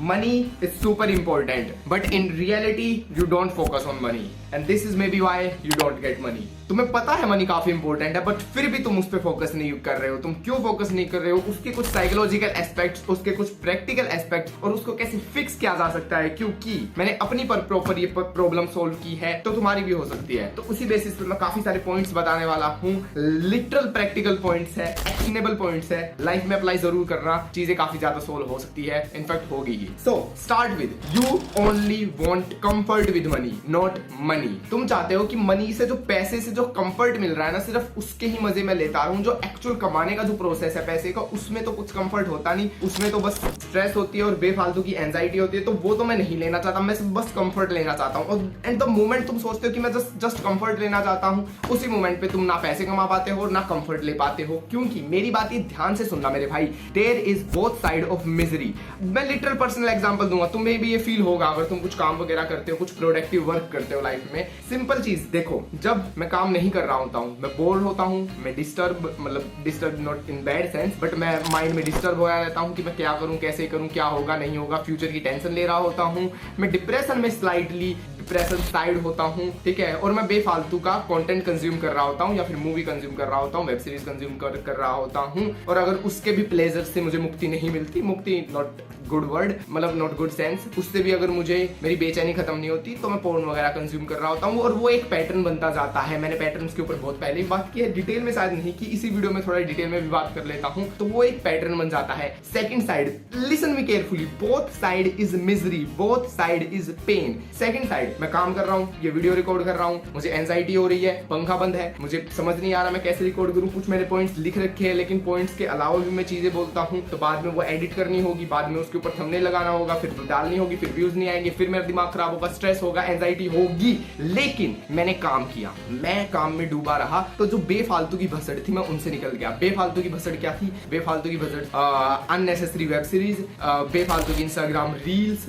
money is super important, but in reality you don't focus on money, and this is maybe why you don't get money. तुम्हें पता है money काफी important है, but फिर भी तुम उस पर फोकस नहीं कर रहे हो। तुम क्यों फोकस नहीं कर रहे हो? उसके कुछ साइकोलॉजिकल एस्पेक्ट्स, उसके कुछ प्रैक्टिकल एस्पेक्ट्स, और उसको कैसे फिक्स किया जा सकता है, क्योंकि मैंने अपनी पर प्रॉपर ये प्रॉब्लम सोल्व की है, तो तुम्हारी भी हो सकती है। तो उसी बेसिस पर मैं काफी सारे पॉइंट्स बताने वाला हूँ। लिटरल प्रैक्टिकल पॉइंट्स है, एक्शनेबल पॉइंट्स है, लाइफ में अप्लाई जरूर करना, चीजें काफी ज्यादा सोल्व हो सकती है, इनफैक्ट होगी ही। So start with, you only want comfort with money, not money. तुम चाहते हो कि मनी से, जो पैसे से जो कंफर्ट मिल रहा है ना, सिर्फ उसके ही मजे में लेता रहूं। जो एक्चुअल कमाने का जो प्रोसेस है पैसे का, उसमें तो कुछ कंफर्ट होता नहीं, उसमें तो बस स्ट्रेस होती है और बेफालतू की एंजाइटी होती है। तो वो तो मैं नहीं लेना चाहता, मैं सिर्फ बस कंफर्ट लेना चाहता हूँ। और एंड द मोमेंट तुम सोचते हो कि मैं जस्ट कंफर्ट लेना चाहता हूँ, उसी मोमेंट पे तुम ना पैसे कमा पाते हो ना कंफर्ट ले पाते हो। क्योंकि मेरी बात ये ध्यान से सुनना मेरे भाई, there is both side of misery. मैं लिटरल पर्सनल एग्जांपल दूंगा, तुम्हें भी ये फील होगा अगर तुम कुछ काम वगैरह करते हो, कुछ प्रोडक्टिव वर्क करते हो लाइफ में। सिंपल चीज देखो, जब मैं काम नहीं कर रहा होता हूँ, मैं बोर होता हूँ, मैं disturb not in bad sense, but मैं माइंड में डिस्टर्ब हो रहता हूँ कि मैं क्या करूँ, कैसे करूँ, क्या होगा नहीं होगा, फ्यूचर की टेंशन ले रहा होता हूँ, मैं डिप्रेशन में स्लाइटली डिप्रेशन साइड होता हूँ, ठीक है, और मैं बेफालतू का कंटेंट कंज्यूम कर रहा होता हूँ, या फिर मूवी कंज्यूम कर रहा होता हूँ, वेब सीरीज कंज्यूम कर रहा होता हूँ, और अगर उसके भी प्लेजर से मुझे मुक्ति नहीं मिलती, मुक्ति नॉट गुड वर्ड, मतलब नॉट गुड सेंस, उससे भी अगर मुझे मेरी बेचैनी खत्म नहीं होती, तो मैं पोर्न वगैरह कंज्यूम कर रहा होता हूँ, और वो एक पैटर्न बनता जाता है। मैंने पैटर्न्स के ऊपर बहुत पहले ही बात की है, डिटेल में शायद नहीं की, इसी वीडियो में थोड़ा डिटेल में भी बात कर लेता हूँ। तो वो एक पैटर्न बन जाता है। Second side, listen me carefully, both side is misery, both side is pain. Second side, मैं काम कर रहा हूँ, ये वीडियो रिकॉर्ड कर रहा हूँ, मुझे एंजाइटी हो रही है, पंखा बंद है, मुझे समझ नहीं आ रहा मैं कैसे रिकॉर्ड करूँ, कुछ मैंने पॉइंट्स लिख रखे हैं, लेकिन पॉइंट्स के अलावा भी मैं चीजें बोलता हूँ, तो बाद में वो एडिट करनी होगी, बाद में उसके ऊपर थंबनेल लगाना होगा, फिर डालनी होगी, फिर व्यूज नहीं आएंगे, फिर मेरा दिमाग खराब होगा, स्ट्रेस होगा, एंजाइटी होगी। लेकिन मैंने काम किया, मैं काम में डूबा रहा, तो जो बेफालतू की भसड़ थी मैं उनसे निकल गया। बेफालतू की भसड़ क्या थी? बेफालतू की भसड़ अननेसेसरी वेब सीरीज, बेफालतू की इंस्टाग्राम रील्स,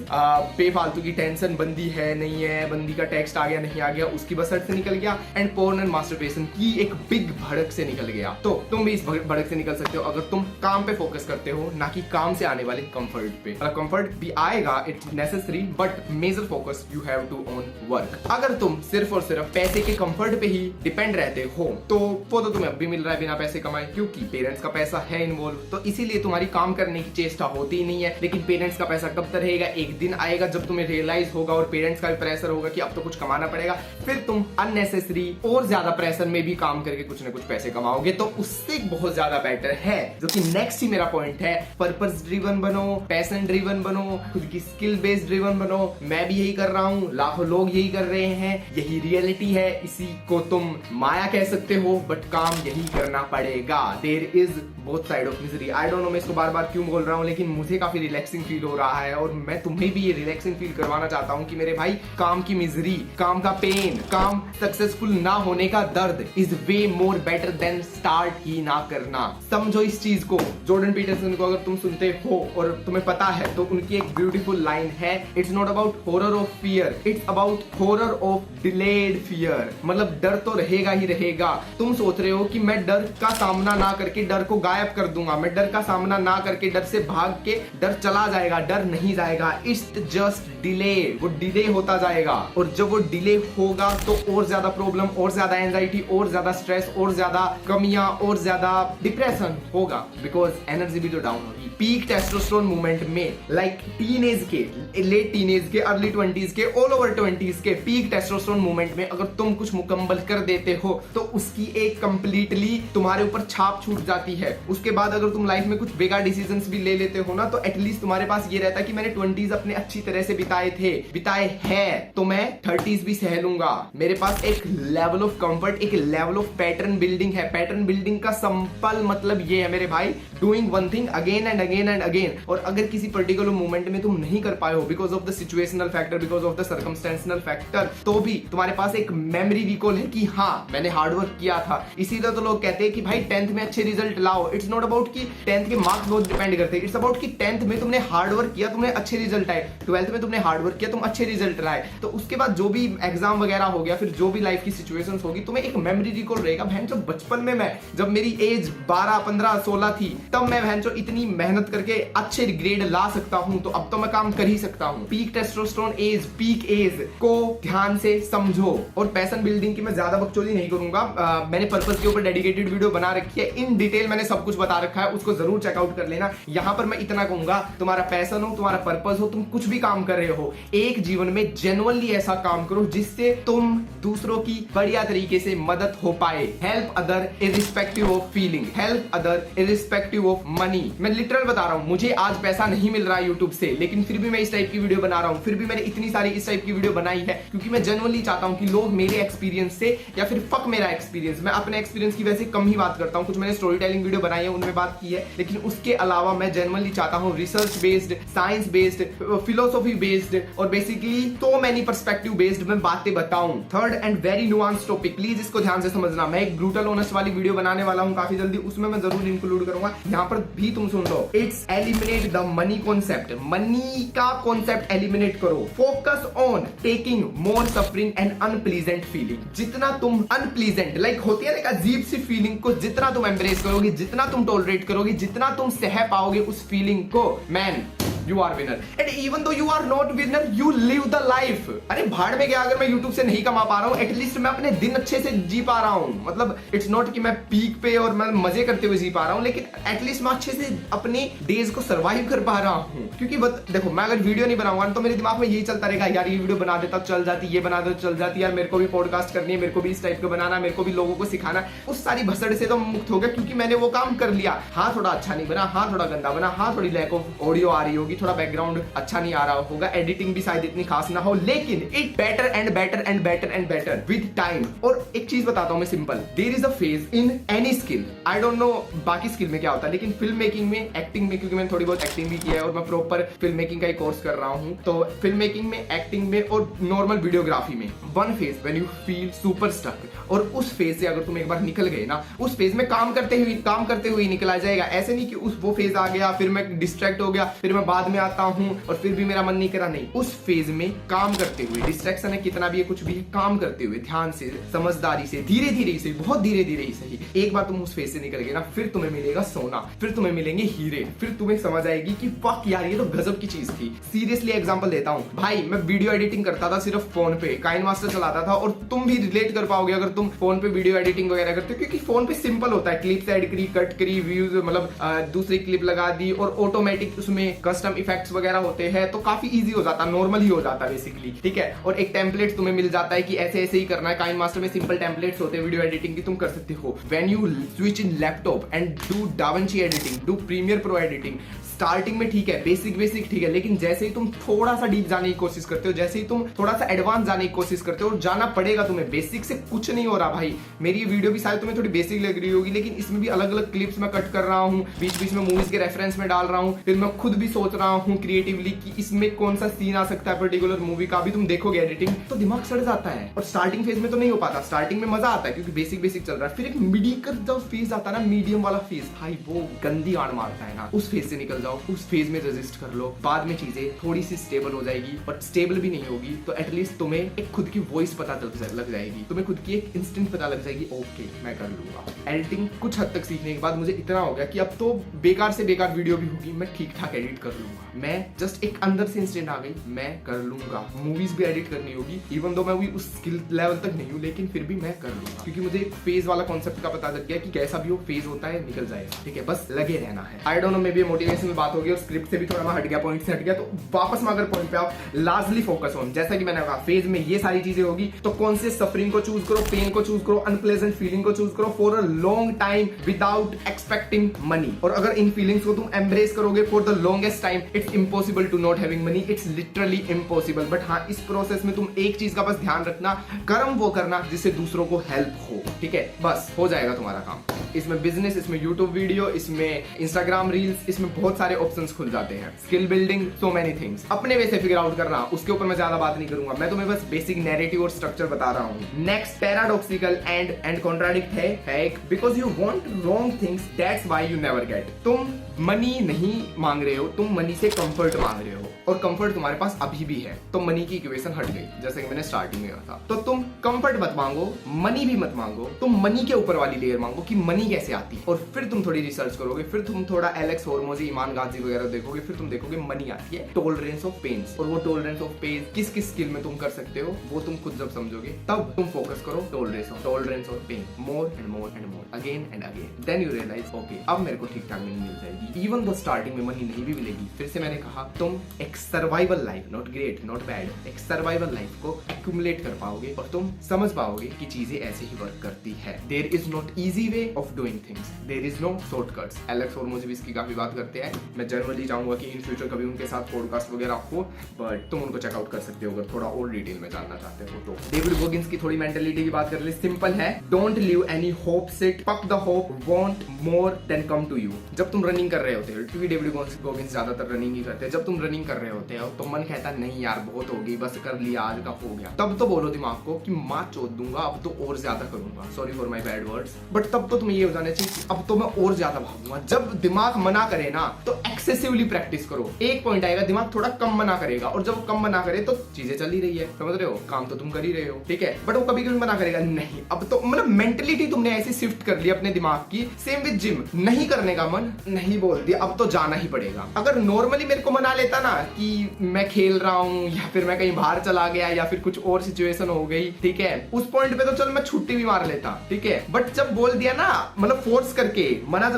बेफालतू की टेंशन, बंदी है नहीं है, बंदी का टेक्स्ट आ गया नहीं आ गया, उसकी भसड़ से निकल गया, एंड पोर्न एंड मास्टरबेशन की एक बिग भड़क से निकल गया। तो तुम भी इस भड़क से निकल सकते हो अगर तुम काम पे फोकस करते हो, ना कि काम से आने वाले कंफर्ट पे। कंफर्ट भी आएगा, it's necessary, but major focus you have to on work. अगर तुम सिर्फ और सिर्फ पैसे के कंफर्ट पे ही डिपेंड रहते हो, तो वो तो तुम्हें अब भी मिल रहा है बिना पैसे कमाए, क्योंकि पेरेंट्स का पैसा है इन्वॉल्व, तो इसीलिए तुम्हारी काम करने की चेष्टा होती ही नहीं है। लेकिन पेरेंट्स का पैसा कब तक रहेगा? एक दिन आएगा जब तुम्हें रियलाइज होगा, और पेरेंट्स का भी प्रेशर होगा कि अब तो कुछ कमाना पड़ेगा, फिर तुम अननेसेसरी और ज्यादा प्रेशर में भी काम करके कुछ ना कुछ पैसे कमाओगे। तो उससे बहुत ज्यादा बेटर है, जो कि नेक्स्ट ही मेरा पॉइंट है, पर्पस ड्रिवन बनो, पैशन ड्रिवन बनो, खुद की स्किल बेस्ड ड्रिवन बनो। मैं भी यही कर रहा हूँ, लाखों लोग यही कर रहे हैं, यही रियलिटी है, इसी को तुम माया कह सकते हो, बट काम यही करना पड़ेगा। There is both side of misery. I don't know मैं इसको बार बार क्यों बोल रहा हूँ, लेकिन मुझे काफी रिलैक्सिंग फील हो रहा है, और मैं तुम्हें भी ये रिलैक्सिंग फील करवाना चाहता हूँ कि मेरे भाई, काम की मिजरी, काम का पेन, काम सक्सेसफुल ना होने का दर्द is way more better than start ही ना करना। समझो इस चीज को। जॉर्डन पीटरसन को अगर तुम सुनते हो और तुम्हें पता है, तो उनकी एक ब्यूटीफुल लाइन है, it's not about horror of fear, it's about horror of delayed fear. मतलब डर तो रहेगा ही रहेगा। तुम सोच रहे हो कि मैं डर का सामना ना करके डर को गायब कर दूंगा, मैं डर का सामना ना करके डर से भाग के डर चला जाएगा, डर नहीं जाएगा, इट्स जस्ट डिले। वो डिले होता जाएगा, और जब वो डिले होगा तो और ज्यादा प्रॉब्लम, और ज्यादा एंजाइटी, और ज्यादा स्ट्रेस, और ज्यादा कमियां, और ज्यादा डिप्रेशन होगा, बिकॉज एनर्जी भी तो डाउन होगी। पीक टेस्टोस्टेरोन मूवमेंट में, लाइक टीनेज के, लेट टीनेज के, अर्ली 20s के, ऑल ओवर 20s के पीक टेस्टोस्टेरोन मूवमेंट में अगर तुम कुछ मुकम्मल कर देते हो, तो उसकी एक कंप्लीटली तुम्हारे ऊपर छाप छूट जाती है। उसके बाद अगर तुम लाइफ में कुछ बेकार डिसीजंस भी ले लेते हो ना, तो एटलीस्ट तुम्हारे पास ये रहता है कि मैंने 20s अपने अच्छी तरह से बिताए हैं, तो मैं 30s भी सह लूंगा। मेरे पास एक लेवल ऑफ कंफर्ट, एक लेवल ऑफ पैटर्न बिल्डिंग है। पैटर्न बिल्डिंग का सिंपल मतलब ये है मेरे भाई, doing one thing again and again and again. और अगर किसी पर्टिकुलर मोमेंट में तुम नहीं कर पाए हो, because of the situational factor, because of the circumstantial factor, तो भी तुम्हारे पास एक मेमोरी रिकॉल है कि हाँ मैंने हार्डवर्क किया था। इसीलिए तो लोग कहते हैं कि भाई 10th में अच्छे रिजल्ट लाओ। इट्स नॉट अबाउट कि 10th के मार्क्स बहुत डिपेंड करते हैं, इट्स अबाउट कि 10th में तुमने हार्डवर्क किया, तुमने अच्छे रिजल्ट आए। 12th में तुमने हार्डवर्क किया, तुम अच्छे रिजल्ट आए। तो उसके बाद जो भी एग्जाम वगैरह हो गया, फिर जो भी लाइफ की सिचुएशंस होगी, तुम्हें एक मेमोरी रिकॉल रहेगा। बहन जो बचपन में मैं, जब मेरी एज 12, 15, 16 थी, तब मैं बहन जो इतनी मेहनत करके अच्छे ग्रेड ला सकता हूं, तो अब तो मैं काम कर ही सकता हूं। Peak testosterone age, peak age को ध्यान से समझो। और पैशन बिल्डिंग की मैं ज्यादा बकचोदी नहीं करूंगा, मैंने पर्पस के ऊपर डेडिकेटेड वीडियो बना रखी है, इन डिटेल मैंने सब कुछ बता रखा है, उसको जरूर चेकआउट कर लेना। यहां पर मैं इतना कहूंगा, तुम्हारा पैशन हो, तुम्हारा पर्पस हो, तुम कुछ भी काम कर रहे हो, एक जीवन में जेन्युइनली ऐसा काम करो जिससे तुम दूसरों की बढ़िया तरीके से मदद हो पाए। Help other irrespective of feeling, help other irrespective of money. मैं लिटरल बता रहा हूं, मुझे आज पैसा नहीं मिल रहा है यूट्यूब से, लेकिन फिर भी मैं इस टाइप की वीडियो बना रहा हूं, फिर भी मैंने इतनी सारी इस टाइप की वीडियो बनाई है क्योंकि मैं जेन्युइनली चाहता हूं कि लोग मेरे एक्सपीरियंस से, या फिर फक मेरा एक्सपीरियंस, मैं अपने एक्सपीरियंस की वैसे कम ही बात करता हूं, कुछ मैंने स्टोरी टेलिंग वीडियो बनाई है उनमें बात की है, लेकिन उसके अलावा मैं जेन्युइनली चाहता हूं research based, science based, philosophy based और basically so many perspective based मैं बातें बताऊं। Third and very nuance topic, please इसको ध्यान से समझना। मैं एक ब्रूटल ऑनेस्ट वाली वीडियो बनाने वाला हूं काफी जल्दी, उसमें मैं जरूर इंक्लूड करूंगा। यहां पर भी तुम सुन लो, it's eliminate the money concept, money का कॉन्सेप्ट एलिमिनेट करो। Focus on taking more suffering and unpleasant feeling. जितना तुम अनप्लीजेंट लाइक होती है ना एक अजीब सी फीलिंग को जितना तुम एम्ब्रेस करोगे, जितना तुम टॉलरेट करोगे, जितना तुम सह पाओगे उस फीलिंग को, man You are winner. And even though you are not winner, you live the life. अरे भाड़ में गया, अगर मैं YouTube से नहीं कमा पा रहा हूँ, एटलीस्ट मैं अपने दिन अच्छे से जी पा रहा हूँ। मतलब इट्स नॉट कि मैं पीक पे और मैं मजे करते हुए जी पा रहा हूँ, लेकिन एटलीस्ट मैं अच्छे से अपने डेज को सर्वाइव कर पा रहा हूँ। क्योंकि देखो, मैं अगर वीडियो नहीं बनाऊंगा तो मेरे दिमाग में यही चलता रहेगा, यार ये वीडियो बना देता चल जाती, ये बना देता चल जाती, यार मेरे को भी पॉडकास्ट करनी है, मेरे को भी इस टाइप का बनाना, मेरे को भी लोगों को सिखाना। उस सारी भसड़ से तो मुक्त हो गया क्योंकि मैंने वो काम कर लिया। हाँ थोड़ा अच्छा नहीं बना, हाँ थोड़ा गंदा बना, हाँ थोड़ी लैक ऑफ ऑडियो आ रही होगी, थोड़ा बैकग्राउंड अच्छा नहीं आ रहा होगा, एडिटिंग भी शायद इतनी खास ना हो, लेकिन it better and better and better and better with time. और एक चीज बताता हूं मैं simple, there is a phase in any skill, I don't know बाकी स्किल में क्या होता है, लेकिन फिल्म मेकिंग में, एक्टिंग में, क्योंकि मैंने थोड़ी बहुत एक्टिंग भी किया है और मैं प्रॉपर फिल्म मेकिंग का एक कोर्स कर रहा हूं, तो फिल्म मेकिंग में, एक्टिंग में और नॉर्मल वीडियोग्राफी में one phase when you feel super stuck, और उस फेज से अगर तुम एक बार निकल गए ना, उस फेज में काम करते हुए निकला जाएगा। ऐसे नहीं कि उस वो फेज आ गया, फिर मैं डिस्ट्रैक्ट हो गया, फिर मैं बाद में आता हूं और फिर भी मेरा मन नहीं करा, नहीं। उस फेज में काम करते हुए, डिस्ट्रैक्शन है कितना भी है, कुछ भी है, काम करते हुए, ध्यान से, समझदारी से, धीरे धीरे ही सही, बहुत धीरे धीरे ही सही, एक बार तुम उस फेज से निकल गए ना, फिर तुम्हें मिलेगा सोना, फिर तुम्हें मिलेंगे हीरे, फिर तुम्हें समझ आएगी कि फक यार ये तो गजब की चीज थी। सीरियसली एग्जांपल देता हूं भाई, मैं वीडियो एडिटिंग करता था सिर्फ फोन पे, काइनमास्टर चलाता था, और तुम भी रिलेट कर पाओगे अगर तुम फोन पे वीडियो एडिटिंग वगैरह करते हो, क्योंकि फोन पे सिंपल होता है, क्लिप्स ऐड करी, कट करी, व्यूज मतलब दूसरी क्लिप लगा दी, और ऑटोमेटिक उसमें कस्टम इफेक्ट्स वगैरह होते हैं, तो काफी इजी हो जाता है, नॉर्मल ही हो जाता है बेसिकली, ठीक है। और एक टेम्पलेट तुम्हें मिल जाता है कि ऐसे ऐसे ही करना है, काइनमास्टर में सिंपल टेम्पलेट्स होते हैं वीडियो एडिटिंग की, तुम कर सकते हो। When you switch in laptop and do DaVinci editing, do Premiere Pro editing, starting में ठीक है, बेसिक ठीक है, लेकिन जैसे ही तुम थोड़ा सा डीप जाने की कोशिश करते हो, जैसे ही तुम थोड़ा सा एडवांस जाने की कोशिश करते हो, और जाना पड़ेगा तुम्हें, बेसिक से कुछ नहीं हो रहा भाई। मेरी ये वीडियो भी शायद तुम्हें थोड़ी बेसिक लग रही होगी, लेकिन इसमें भी अलग अलग क्लिप्स मैं कट कर रहा हूँ, बीच बीच में मूवीज के रेफरेंस में डाल रहा हूँ, फिर मैं खुद भी सोच रहा हूँ क्रिएटिवली कि इसमें कौन सा सीन आ सकता है पर्टिकुलर मूवी का, भी तुम देखोगे एडिटिंग तो दिमाग सड़ जाता है। और स्टार्टिंग फेज में तो नहीं हो पाता, स्टार्टिंग में मजा आता है क्योंकि बेसिक चल रहा है, फिर एक मीडियम जब फेज आता है ना, मीडियम वाला फेज, भाई वो गंदी आड़ मारता है ना, उस फेज से निकल जाओ, उस फेज में रेजिस्ट कर लो, बाद में चीजें थोड़ी सी स्टेबल हो जाएगी, और स्टेबल भी नहीं होगी तो एटलीस्ट तुम्हें एक खुद की वॉइस पता लग जाएगी, तुम्हें खुद की एक इंस्टिंक्ट पता लग जाएगी, ओके मैं कर लूंगा। एडिटिंग कुछ हद तक सीखने के बाद मुझे इतना हो गया कि अब तो बेकार से बेकार वीडियो भी होगी, मैं ठीक ठाक एडिट कर लूंगा, मैं जस्ट एक अंदर से इंस्टेंट आ गई, मैं कर लूंगा। मूवीज भी एडिट करनी होगी, इवन दो मैं भी उस स्किल लेवल तक नहीं हूँ, लेकिन फिर भी मैं कर लूंगा, क्योंकि मुझे एक फेज वाला कॉन्सेप्ट का पता लग गया कि कैसा भी वो फेज होता है, निकल जाएगा, ठीक है, बस लगे रहना है। आई don't no, may be motivational बात होगी और स्क्रिप्ट से भी थोड़ा हट गया, पॉइंट से हट गया, तो वापस में अगर पॉइंट पे आओ, लार्जली फोकस ऑन, जैसा कि मैंने कहा फेज में ये सारी चीजें होगी, तो कौन से सफरिंग को चूज करो, पेन को चूज करो, अनप्लेजेंट फीलिंग को चूज करो for a long time without expecting money. और अगर इन फीलिंग्स को तुम एम्ब्रेस करोगे for the longest time, it's impossible to not having money, it's literally impossible. But हाँ, इस प्रोसेस में तुम एक चीज का बस ध्यान रखना, कर्म वो करना जिससे दूसरों को हेल्प हो, ठीक है, बस हो जाएगा तुम्हारा काम। इसमें बिजनेस, इसमें यूट्यूब वीडियो, इसमें इंस्टाग्राम रील्स, इसमें बहुत सारे ऑप्शंस खुल जाते हैं, skill building, so many things. अपने वे से फिगर आउट करना, उसके ऊपर मैं ज्यादा बात नहीं करूंगा, मैं तुम्हें बस बेसिक नैरेटिव और स्ट्रक्चर बता रहा हूं। नेक्स्ट पैराडॉक्सिकल एंड कॉन्ट्राडिक्ट है एक, because you want wrong things that's why you never get. तुम मनी नहीं मांग रहे हो, तुम मनी से कंफर्ट मांग रहे हो। और कंफर्ट तुम्हारे पास अभी भी है, तो मनी की इक्वेशन हट गई, जैसे कि मैंने स्टार्टिंग में कहा था। तो तुम कंफर्ट मत मांगो, मनी भी मत मांगो, तुम मनी के ऊपर वाली लेयर मांगो कि मनी कैसे आती है, और फिर तुम थोड़ी रिसर्च करोगे, फिर तुम थोड़ा एलेक्स होर्मोजी, ईमान गाजी वगैरह देखोगे, फिर तुम देखोगे मनी आती है टॉलरेंस ऑफ पेन, और वो टॉलरेंस ऑफ पेन किस किस स्किल में तुम कर सकते हो वो तुम खुद जब समझोगे तब तुम फोकस करो tolerance of pain more and more again and again, then you realise okay अब मेरे को ठीक ठाक मनी मिल जाएगी। इवन दो स्टार्टिंग में मनी नहीं भी मिलेगी, फिर से मैंने कहा तुम एक survival life, not great not bad, एक सर्वाइवल लाइफ को एक्यूमुलेट कर पाओगे और तुम समझ पाओगे कि चीजें ऐसे ही वर्क करती है। There is not easy way of doing things, there is no shortcuts. Alex Hormozi भी इसकी काफी बात करते हैं। मैं जनरली चाहूंगा कि इन फ्यूचर कभी उनके साथ पॉडकास्ट वगैरह हो, बट तुम उनको चेकआउट कर सकते हो अगर थोड़ा और डिटेल में जानना चाहते हो तो। डेविड गोगिंस की थोड़ी मेंटालिटी की बात कर ले, सिंपल है, don't leave any hope set, fuck the hope, want more than come to you. जब तुम रनिंग कर रहे होते हो, क्योंकि डेविड गोगिंस ज्यादातर रनिंग ही करते हैं, जब तुम रनिंग कर रहे होते हो तो मन कहता नहीं यार बहुत हो गई, बस कर लिया, आज का हो गया, तब तो बोलो दिमाग को कि मां चोद दूंगा, अब तो और ज्यादा करूंगा, sorry for my bad words, but तब तो तुम्हें ये हो जाना चाहिए अब तो मैं और ज्यादा भागूंगा। जब दिमाग मना करे ना तो एक्सेसिवली प्रैक्टिस करो, एक पॉइंट आएगा दिमाग थोड़ा कम मना करेगा, और जब कम मना करे तो चीजें चल ही रही है, समझ रहे हो, काम तो तुम कर ही रहे हो, ठीक है, बट वो कभी कभी मना करेगा नहीं, अब तो मतलब मेंटलिटी तुमने ऐसी शिफ्ट कर ली अपने दिमाग की। सेम विद जिम, नहीं करने का मन, नहीं बोल दिया अब तो जाना ही पड़ेगा। अगर नॉर्मली मेरे को मना लेता ना कि मैं खेल रहा हूँ या फिर मैं कहीं बाहर चला गया या फिर कुछ और सिचुएशन हो गई, ठीक है, उस पॉइंट पे तो चल मैं छुट्टी भी मार लेता, ठीक है, बट जब बोल दिया ना, मतलब फोर्स करके मना,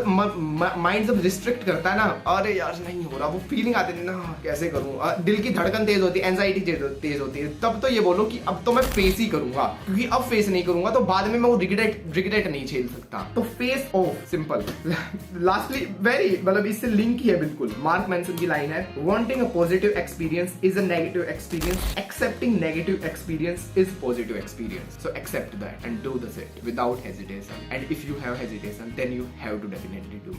माइंड जब रिस्ट्रिक्ट करता है ना, अरे यार नहीं हो रहा, वो फीलिंग आती है ना कैसे करूँ, दिल की धड़कन तेज होती है, एंजाइटी तेज होती है, तब तो ये बोलो कि अब तो मैं फेस ही करूंगा, क्योंकि अब फेस नहीं करूंगा तो बाद में मैं वो रिग्रेट नहीं झेल सकता, तो face off, simple. Lastly very मतलब इससे लिंक ही है बिल्कुल, मार्क मैनसन की लाइन है, wanting a positive experience is a negative experience, accepting negative experience is positive experience, so accept that and do the set without hesitation, and if you have hesitation then you have to definitely do.